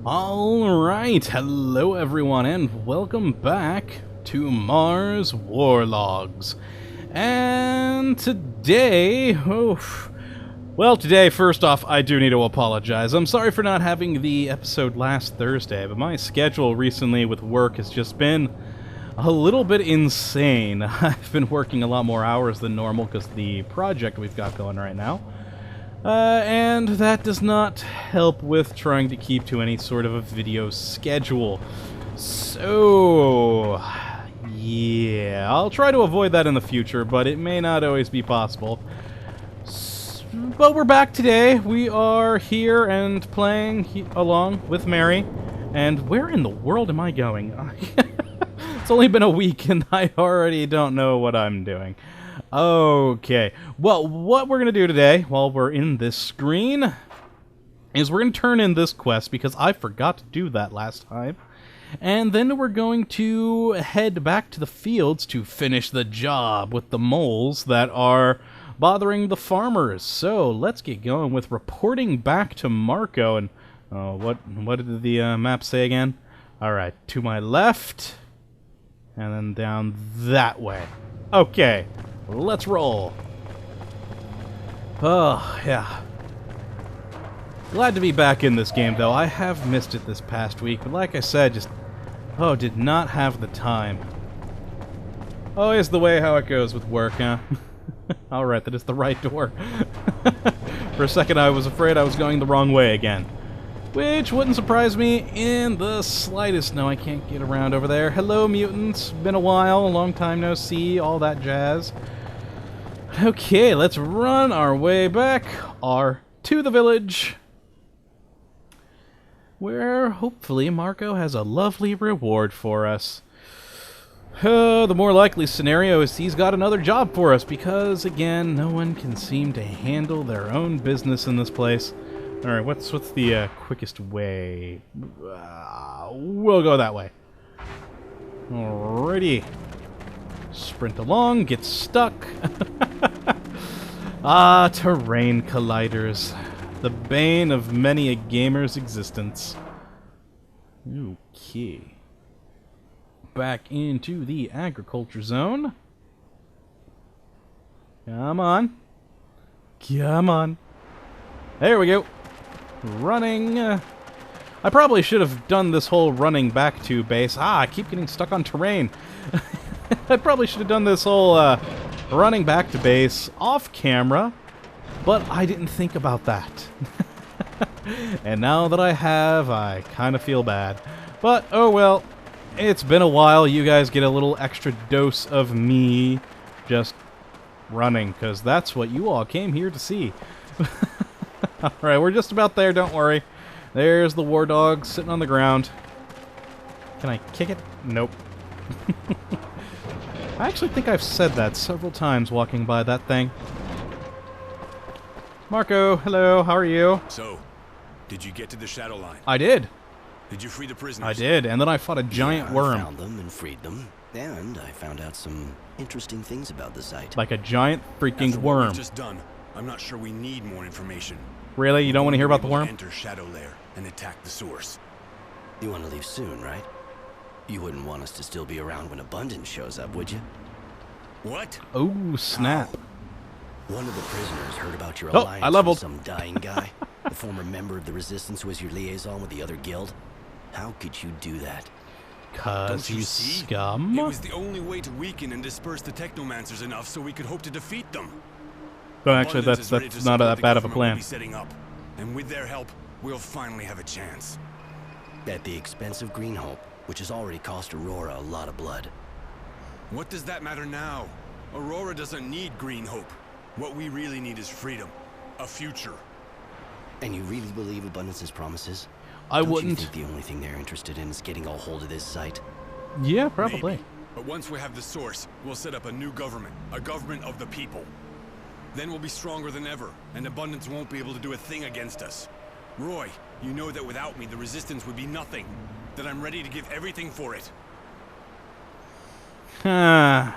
Alright, hello everyone and welcome back to Mars Warlogs. And today, today first off I do need to apologize. I'm sorry for not having the episode last Thursday, but my schedule recently with work has just been a little bit insane. I've been working a lot more hours than normal because of the project we've got going right now. And that does not help with trying to keep to any sort of a video schedule. So, yeah, I'll try to avoid that in the future, but it may not always be possible. But we're back today. We are here and playing along with Mary. And where in the world am I going? It's only been a week and I already don't know what I'm doing. Okay, well, what we're going to do today, while we're in this screen, is we're going to turn in this quest, because I forgot to do that last time. And then we're going to head back to the fields to finish the job with the moles that are bothering the farmers. So, let's get going with reporting back to Marco. And, what did the map say again? Alright, to my left, and then down that way. Okay. Let's roll. Oh, yeah. Glad to be back in this game, though. I have missed it this past week, but like I said, did not have the time. Always the way how it goes with work, huh? Alright, that is the right door. For a second, I was afraid I was going the wrong way again. Which wouldn't surprise me in the slightest. No, I can't get around over there. Hello, mutants. Been a while, long time no see, all that jazz. Okay, let's run our way back to the village, where hopefully Marco has a lovely reward for us. The more likely scenario is he's got another job for us, because again, no one can seem to handle their own business in this place. Alright, what's the quickest way? We'll go that way. Alrighty. Sprint along, get stuck. Terrain colliders. The bane of many a gamer's existence. Okay. Back into the agriculture zone. Come on. Come on. There we go. Running. I probably should have done this whole running back to base. I keep getting stuck on terrain. I probably should have done this whole running back to base off camera, but I didn't think about that. And now that I have, I kind of feel bad. But, oh well, it's been a while. You guys get a little extra dose of me just running, because that's what you all came here to see. Alright, we're just about there, don't worry. There's the war dog sitting on the ground. Can I kick it? Nope. I actually think I've said that several times walking by that thing. Marco, hello, how are you? So, did you get to the shadow line? I did. Did you free the prisoners? I did, and then I fought a giant worm. I found them and freed them, and I found out some interesting things about the site. Like a giant freaking After what worm. we've just done, I'm not sure we need more information. Really? You don't want to hear about the worm? Enter Shadow Lair and attack the source. You want to leave soon, right? You wouldn't want us to still be around when Abundance shows up, would you? What? Oh, snap. One of the prisoners heard about your Oh, alliance I leveled. with some dying guy. The former member of the Resistance who was your liaison with the other guild. How could you do that? Cause Don't you you see? scum. It was the only way to weaken and disperse the Technomancers enough so we could hope to defeat them. But actually, Abundance is ready that's to not support that the bad of a government plan. we'll be setting up. And with their help, we'll finally have a chance. At the expense of Green Hope, which has already cost Aurora a lot of blood. What does that matter now? Aurora doesn't need Green Hope. What we really need is freedom. A future. And you really believe Abundance's promises? I Don't wouldn't. you think the only thing they're interested in is getting a hold of this site? Yeah, probably. Maybe. But once we have the source, we'll set up a new government. A government of the people. Then we'll be stronger than ever, and Abundance won't be able to do a thing against us. Roy, you know that without me, the Resistance would be nothing. That I'm ready to give everything for it. I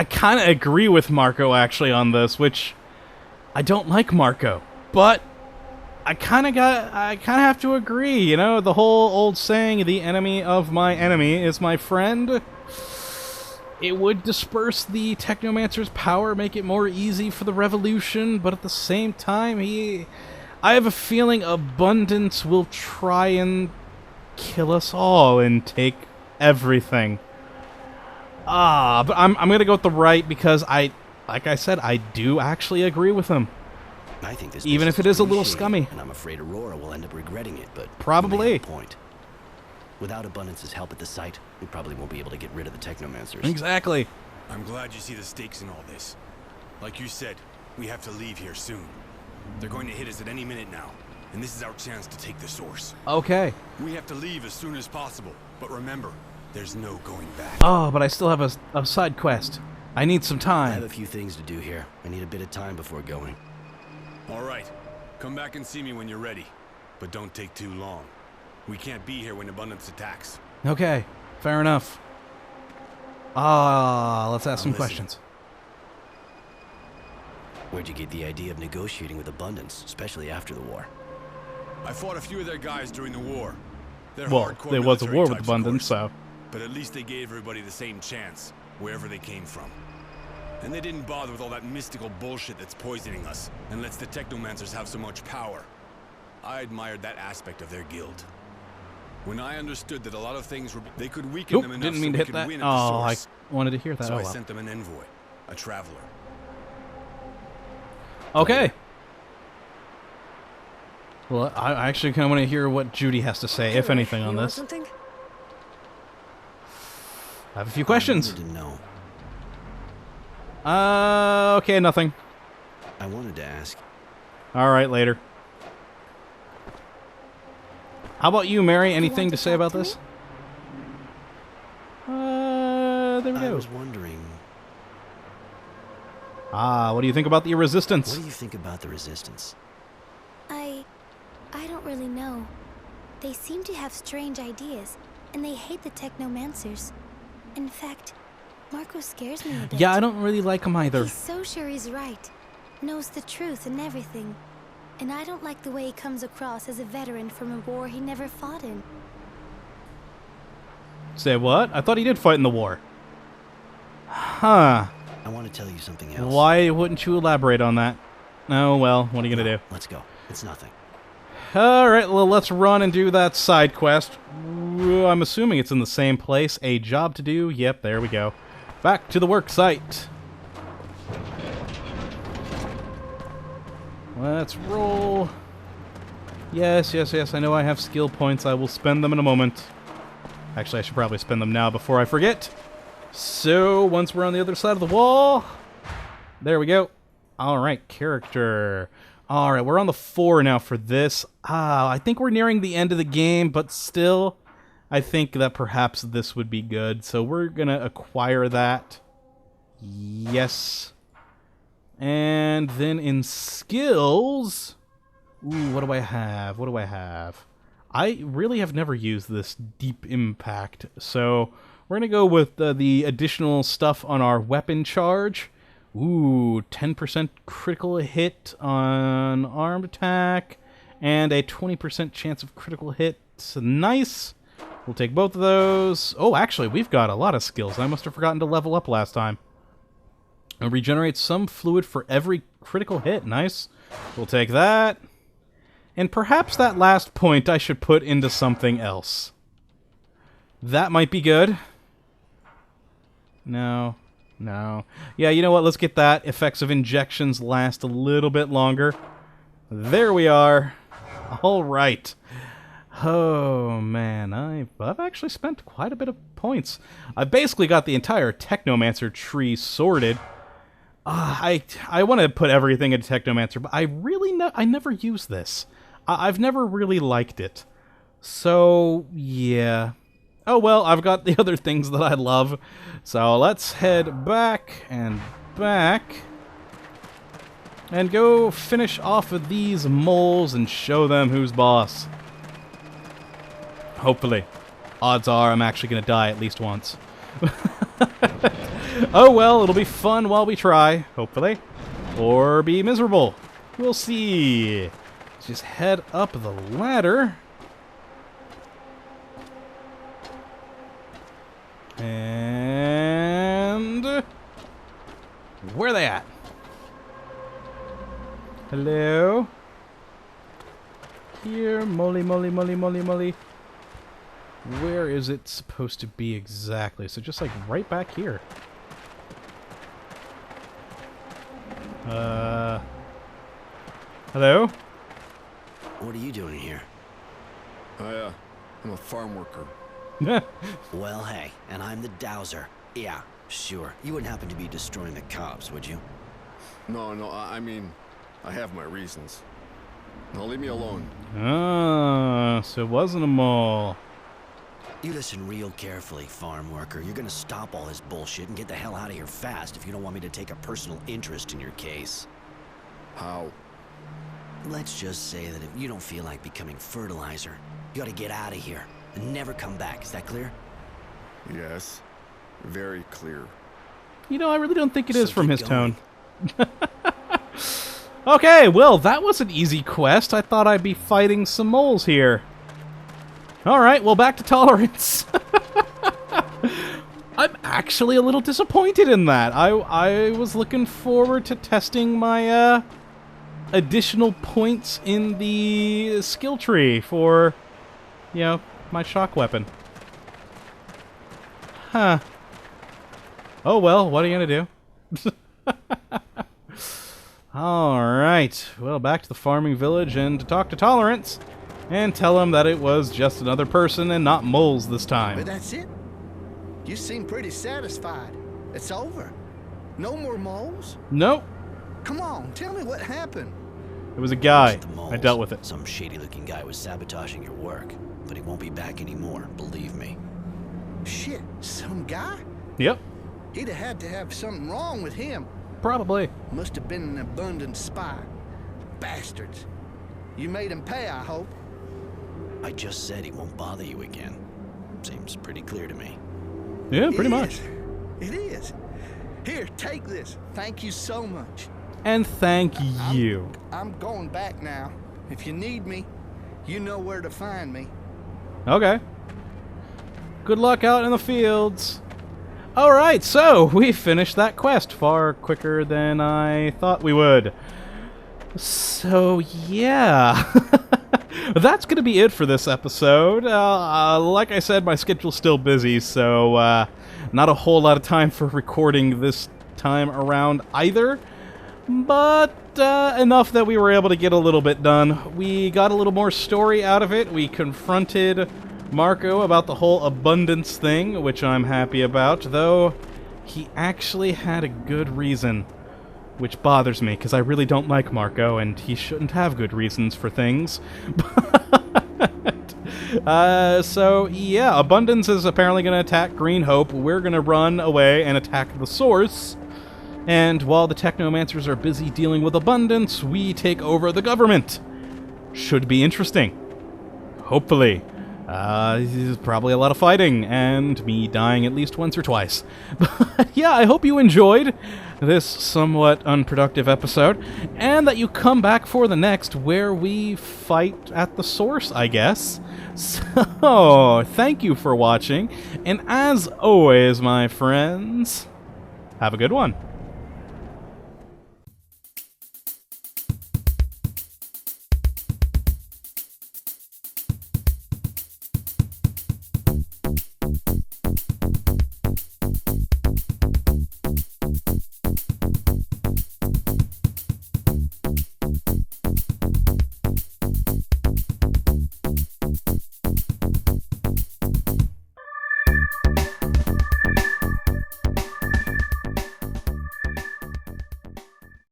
kind of agree with Marco, actually, on this, which I don't like Marco, but I kind of have to agree, you know, the whole old saying, the enemy of my enemy is my friend. It would disperse the Technomancer's power, make it more easy for the revolution, but at the same time, I have a feeling Abundance will try and kill us all and take everything. But I'm gonna go with the right because like I said, I do actually agree with him. I think this even if it is a little shady, scummy. And I'm afraid Aurora will end up regretting it, but probably. you made a point. Without Abundance's help at the site, we probably won't be able to get rid of the Technomancers. Exactly. I'm glad you see the stakes in all this. Like you said, we have to leave here soon. They're going to hit us at any minute now, and this is our chance to take the source. Okay. We have to leave as soon as possible, but remember, there's no going back. Oh, but I still have a side quest. I need some I have time. a few things to do here. I need a bit of time before going. All right, come back and see me when you're ready, but don't take too long. We can't be here when Abundance attacks. Okay, fair enough. Let's ask some listen. questions. Where'd you get the idea of negotiating with Abundance, especially after the war? I fought a few of their guys during the war. They're Well, hardcore there was a military war with types, of Abundance, course, so... but at least they gave everybody the same chance, wherever they came from. And they didn't bother with all that mystical bullshit that's poisoning us, and lets the Technomancers have so much power. I admired that aspect of their guild. When I understood that a lot of things were... They could weaken Oop, them enough didn't so mean to we hit could that. win at Oh, the I source. wanted to hear that. So Oh, I well. sent them an envoy, a traveler. Okay. Well, I actually kind of want to hear what Judy has to say, if anything, on You want this. something? I have a few questions. I wanted to know. Okay, nothing. I wanted to ask. Alright, later. How about you, Mary? You Anything want to to say talk about to this? There we I go. was wondering, What do you think about the what Resistance? do you think about the Resistance? I don't really know. They seem to have strange ideas, and they hate the Technomancers. In fact, Marco scares me a bit. Yeah, I don't really like him either. He's so sure he's right. Knows the truth and everything. And I don't like the way he comes across as a veteran from a war he never fought in. Say what? I thought he did fight in the war. Huh. I want to tell you something else. Why wouldn't you elaborate on that? Oh, well, what are you gonna do? Let's go. It's nothing. Alright, well, let's run and do that side quest. I'm assuming it's in the same place. A job to do. Yep, there we go. Back to the work site. Let's roll. Yes, yes, yes, I know I have skill points. I will spend them in a moment. Actually, I should probably spend them now before I forget. So, once we're on the other side of the wall... There we go. Alright, character. Alright, we're on the 4 now for this. I think we're nearing the end of the game, but still, I think that perhaps this would be good. So we're gonna acquire that. Yes. And then in skills... Ooh, what do I have? What do I have? I really have never used this Deep Impact, so we're going to go with the additional stuff on our weapon charge. Ooh, 10% critical hit on armed attack, and a 20% chance of critical hit. Nice! We'll take both of those. Oh, actually, we've got a lot of skills. I must have forgotten to level up last time. And regenerate some fluid for every critical hit. Nice. We'll take that. And perhaps that last point I should put into something else. That might be good. No. No. Yeah, you know what? Let's get that. Effects of injections last a little bit longer. There we are. All right. Oh, man. I've actually spent quite a bit of points. I've basically got the entire Technomancer tree sorted. I want to put everything into Technomancer, but I never use this. I've never really liked it. So, yeah. Oh well, I've got the other things that I love. So let's head back and back. And go finish off of these moles and show them who's boss. Hopefully. Odds are I'm actually going to die at least once. Oh well, it'll be fun while we try, hopefully. Or be miserable. We'll see. Just head up the ladder. And... where are they at? Hello? Here, moly. Where is it supposed to be exactly? So just like right back here. Hello? What are you doing here? I'm a farm worker. Well, hey, and I'm the dowser. Yeah, sure. You wouldn't happen to be destroying the cops, would you? No, I mean, I have my reasons. Now leave me alone. Ah, so it wasn't a mole. You listen real carefully, farm worker. You're gonna stop all this bullshit and get the hell out of here fast if you don't want me to take a personal interest in your case. How? Let's just say that if you don't feel like becoming fertilizer, you gotta get out of here and never come back. Is that clear? Yes. Very clear. You know, I really don't think it is So from keep his going. tone. Okay, well, that was an easy quest. I thought I'd be fighting some moles here. Alright, well, back to tolerance. I'm actually a little disappointed in that. I was looking forward to testing my additional points in the skill tree for, you know, my shock weapon. Huh. Oh well, what are you gonna do? Alright, well, back to the farming village and to talk to Tolerance and tell him that it was just another person and not moles this time. But that's it? You seem pretty satisfied. It's over. No more moles? Nope. Come on, tell me what happened. It was a guy. It's the moles. I dealt with it. Some shady-looking guy was sabotaging your work, but he won't be back anymore, believe me. Shit, some guy? Yep, He'd have had to have something wrong with him. probably. Must have been an abundant spy. Bastards. You made him pay, I hope. I just said he won't bother you again. Seems pretty clear to me. Yeah, It pretty much. is. It is. Here, take this. Thank you so much. And thank you. I'm going back now. If you need me, you know where to find me. Okay. Good luck out in the fields. Alright, so we finished that quest far quicker than I thought we would. So, yeah. That's going to be it for this episode. Like I said, my schedule's still busy, so not a whole lot of time for recording this time around either. But enough that we were able to get a little bit done. We got a little more story out of it. We confronted Marco about the whole abundance thing, which I'm happy about, though he actually had a good reason, which bothers me, because I really don't like Marco, and he shouldn't have good reasons for things. So, yeah, Abundance is apparently going to attack Green Hope. We're going to run away and attack the Source. And while the Technomancers are busy dealing with Abundance, we take over the government. Should be interesting. Hopefully. Probably a lot of fighting, and me dying at least once or twice. But yeah, I hope you enjoyed this somewhat unproductive episode, and that you come back for the next, where we fight at the Source, I guess. So, thank you for watching, and as always, my friends, have a good one.